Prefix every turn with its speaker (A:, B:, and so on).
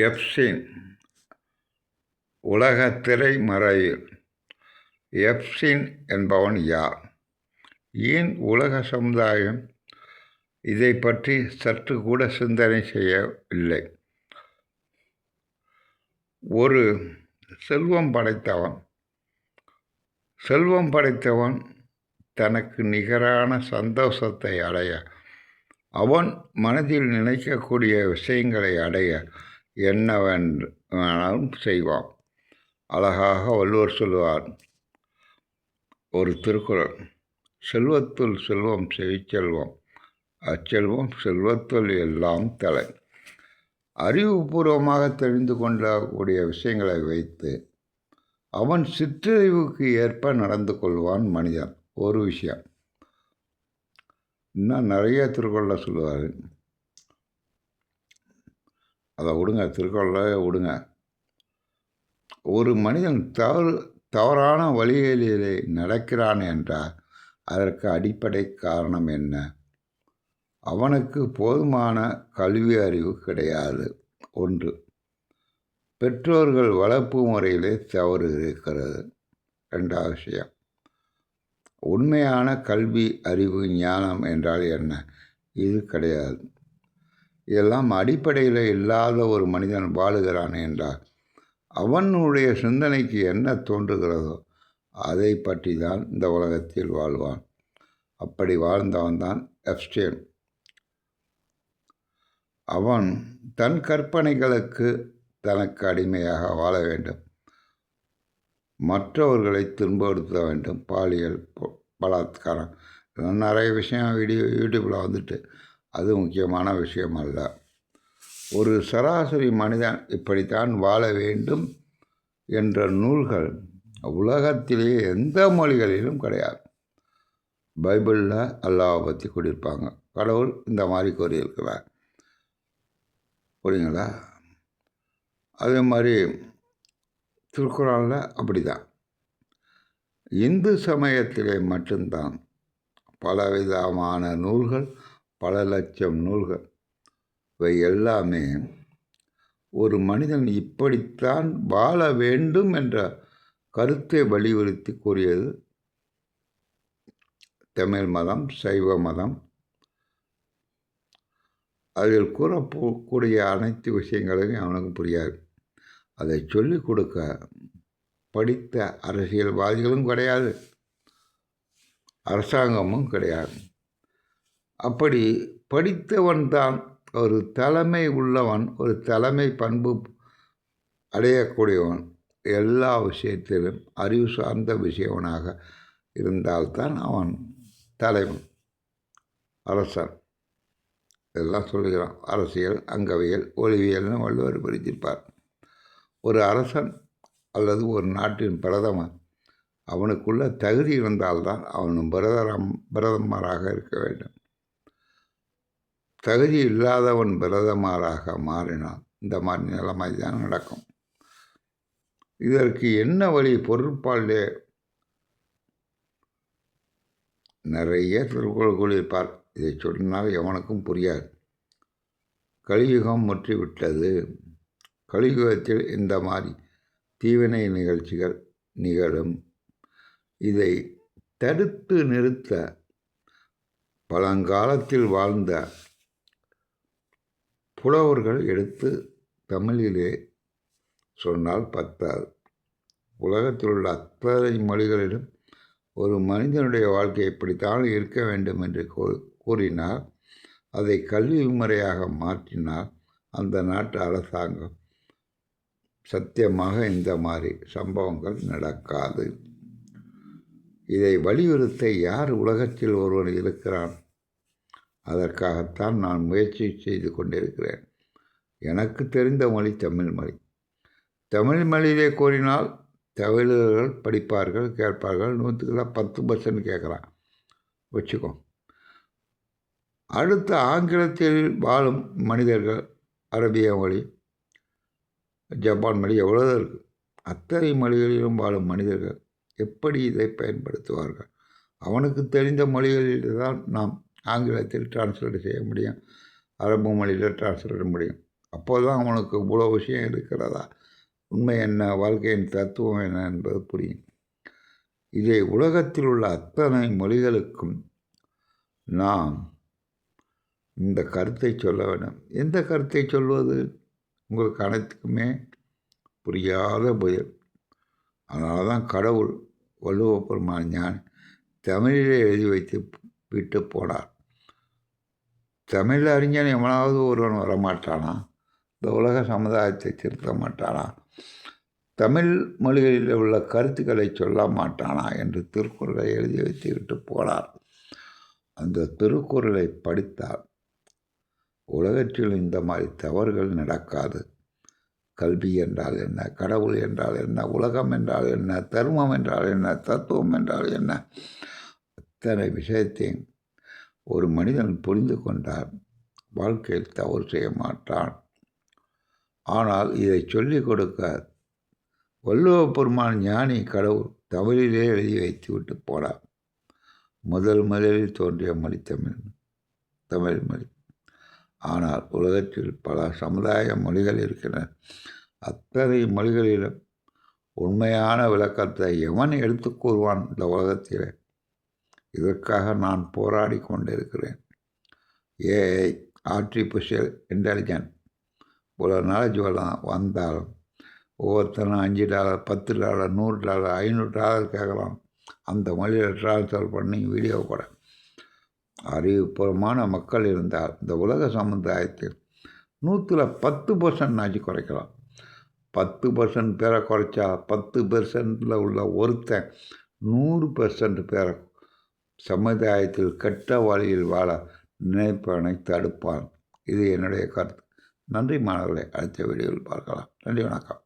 A: Epstein உலக திரைமறையில் Epstein என்பவன் யார்? ஏன் உலக சமுதாயம் இதை பற்றி சற்று கூட சிந்தனை செய்யவில்லை? ஒரு செல்வம் படைத்தவன் தனக்கு நிகரான சந்தோஷத்தை அடைய, அவன் மனதில் நினைக்கக்கூடிய விஷயங்களை அடைய என்னவென்றாலும் செய்வான். அழகாக வள்ளுவர் சொல்லுவார், ஒரு திருக்குறள், செல்வத்துள் செல்வம் செவிச்செல்வம், அச்செல்வம் செல்வத்துள் எல்லாம் தலை. அறிவுபூர்வமாக தெரிந்து கொள்ளக்கூடிய விஷயங்களை வைத்து அவன் சிற்றறிவுக்கு ஏற்ப நடந்து கொள்வான் மனிதன். ஒரு விஷயம் இன்னும் நிறைய திருக்குறளில் சொல்லுவார், அதை விடுங்க, திருக்குறளை விடுங்க. ஒரு மனிதன் தவறான வழிகளிலே நடக்கிறான் என்றால் அதற்கு அடிப்படை காரணம் என்ன? அவனுக்கு போதுமான கல்வி அறிவு கிடையாது. ஒன்று, பெற்றோர்கள் வளர்ப்பு முறையிலே தவறு இருக்கிறது. ரெண்டாவது விஷயம், உண்மையான கல்வி அறிவு ஞானம் என்றால் என்ன? இது கிடையாது. இதெல்லாம் அடிப்படையில் இல்லாத ஒரு மனிதன் வாழுகிறான் என்றால் அவனுடைய சிந்தனைக்கு என்ன தோன்றுகிறதோ அதை பற்றி தான் இந்த உலகத்தில் வாழ்வான். அப்படி வாழ்ந்தவன் தான் எப்ஸ்டீன். அவன் தன் கற்பனைகளுக்கு தனக்கு அடிமையாக வாழ வேண்டும், மற்றவர்களை துன்பப்படுத்த வேண்டும், பாலியல் பலாத்காரம், நிறைய விஷயம் யூடியூப்பில் வந்துட்டு, அது முக்கியமான விஷயம் அல்ல. ஒரு சராசரி மனிதன் இப்படித்தான் வாழ வேண்டும் என்ற நூல்கள் உலகத்திலேயே எந்த மொழிகளிலும் கிடையாது. பைபிளில் அல்லாஹ்வை பற்றி கூறியிருப்பாங்க, கடவுள் இந்த மாதிரி கூறியிருக்கிறார், புரியுங்களா? அதே மாதிரி திருக்குறளில் அப்படி தான். இந்து சமயத்திலே மட்டும்தான் பலவிதமான நூல்கள், பல லட்சம் நூல்கள். இவை எல்லாமே ஒரு மனிதன் இப்படித்தான் வாழ வேண்டும் என்ற கருத்தை வலியுறுத்தி கூறியது. தமிழ் மதம், சைவ மதம், அதில் கூறக்கூடிய அனைத்து விஷயங்களையும் அவனுக்கு புரியாது. அதை சொல்லிக் கொடுக்க படித்த அரசியல்வாதிகளும் கிடையாது, அரசாங்கமும் கிடையாது. அப்படி படித்தவன் தான் ஒரு தலைமை உள்ளவன், ஒரு தலைமை பண்பு அடையக்கூடியவன், எல்லா விஷயத்திலும் அறிவு சார்ந்த விஷயவனாக இருந்தால்தான் அவன் தலைவன், அரசன். இதெல்லாம் சொல்லுகிறான். அரசியல், அங்கவியல், ஒளிவியல்னு வள்ளுவர் பிரித்திருப்பார். ஒரு அரசன் அல்லது ஒரு நாட்டின் பிரதமர், அவனுக்குள்ள தகுதி இருந்தால்தான் அவன் பிரதமராக இருக்க வேண்டும். தகுதி இல்லாதவன் பிரதமராக மாறினான் இந்த மாதிரி நிலைமை தான் நடக்கும். இதற்கு என்ன வழி? பொருட்பாலே நிறைய திருக்குறள் கூறியிருப்பார். இதை சொன்னால் எவனுக்கும் புரியாது. கலியுகம் முற்றிவிட்டது. கலியுகத்தில் இந்த மாதிரி தீவினை நிகழ்ச்சிகள் நிகழும். இதை தடுத்து நிறுத்த பழங்காலத்தில் வாழ்ந்த புலவர்கள் எடுத்து தமிழிலே சொன்னால் பத்தாது. உலகத்தில் உள்ள அத்தனை மொழிகளிலும் ஒரு மனிதனுடைய வாழ்க்கை இப்படித்தான் இருக்க வேண்டும் என்று கூறினால், அதை கல்வி முறையாக மாற்றினால் அந்த நாட்டு அரசாங்கம் சத்தியமாக இந்த மாதிரி சம்பவங்கள் நடக்காது. இதை வலியுறுத்த யார் உலகத்தில் ஒருவன் இருக்கிறான்? அதற்காகத்தான் நான் முயற்சி செய்து கொண்டிருக்கிறேன். எனக்கு தெரிந்த மொழி தமிழ் மொழி. தமிழ் மொழியிலே கூறினால் தமிழர்கள் படிப்பார்கள், கேட்பார்கள். 100க்கு 10% கேட்குறான் வச்சுக்கோ. அடுத்த ஆங்கிலத்தில் வாழும் மனிதர்கள், அரபிய மொழி, ஜப்பான் மொழி, எவ்வளோ இருக்குது. அத்தனை மொழிகளிலும் வாழும் மனிதர்கள் எப்படி இதை பயன்படுத்துவார்கள்? அவனுக்கு தெரிந்த மொழிகளில் தான் நாம் ஆங்கிலத்தில் டிரான்ஸ்லேட் செய்ய முடியும், அரபு மொழியில் டிரான்ஸ்லேட் முடியும். அப்போ தான் அவனுக்கு இவ்வளோ விஷயம் இருக்கிறதா, உண்மை என்ன, வாழ்க்கையின் தத்துவம் என்ன என்பது புரியும். இதை உலகத்தில் உள்ள அத்தனை மொழிகளுக்கும் நாம் இந்த கருத்தை சொல்ல வேண்டும். எந்த கருத்தை சொல்வது? உங்களுக்கு அனைத்துக்குமே புரியாத புயல். அதனால தான் கடவுள் வள்ளுவ பெருமான் ஞானி தமிழிலே எழுதி வைத்து விட்டு போனார். தமிழ் அறிஞன் எவனாவது ஒருவன் வரமாட்டானா? இந்த உலக சமுதாயத்தை திருத்த மாட்டானா? தமிழ் மொழிகளில் உள்ள கருத்துக்களை சொல்ல மாட்டானா என்று திருக்குறளை எழுதி வைத்து விட்டு போனார். அந்த திருக்குறளை படித்தால் உலகத்தில் இந்த மாதிரி தவறுகள் நடக்காது. கல்வி என்றால் என்ன, கடவுள் என்றால் என்ன, உலகம் என்றால் என்ன, தர்மம் என்றால் என்ன, தத்துவம் என்றால் என்ன, அத்தனை விஷயத்தையும் ஒரு மனிதன் புரிந்து கொண்டால் வாழ்க்கையில் தவறு செய்ய மாட்டான். ஆனால் இதை சொல்லிக் கொடுக்க வள்ளுவ பெருமான் ஞானி கடவுள் தமிழிலே எழுதி வைத்து விட்டு போனார். முதலில் தோன்றிய மொழி தமிழ் மொழி. ஆனால் உலகத்தில் பல சமுதாய மொழிகள் இருக்கின்றன. அத்தனை மொழிகளிலும் உண்மையான விளக்கத்தை எவன் எடுத்து கூறுவான் இந்த உலகத்தில்? இதற்காக நான் போராடி கொண்டிருக்கிறேன். ஏஐ, ஆர்டிஃபிஷியல் இன்டெலிஜென்ட் இவ்வளோ நாலேஜ் வந்தாலும் ஒவ்வொருத்தரும் $5, $10, $100, $500 கேட்கலாம். அந்த மொழியில் ட்ரான்ஸ்ஃபர் பண்ணி வீடியோ கூட அறிவுபூர்வமான மக்கள் இருந்தால் இந்த உலக சமுதாயத்தில் 100% குறைக்கலாம். 10% பேரை குறைச்சா 10% உள்ள ஒருத்தன் 100% பேரை சமுதாயத்தில் கெட்ட வழியில் வாழ நினைப்பவனை தடுப்பான். இது என்னுடைய கருத்து. நன்றி மாணவர்களே. அடுத்த வீடியோவில் பார்க்கலாம். நன்றி, வணக்கம்.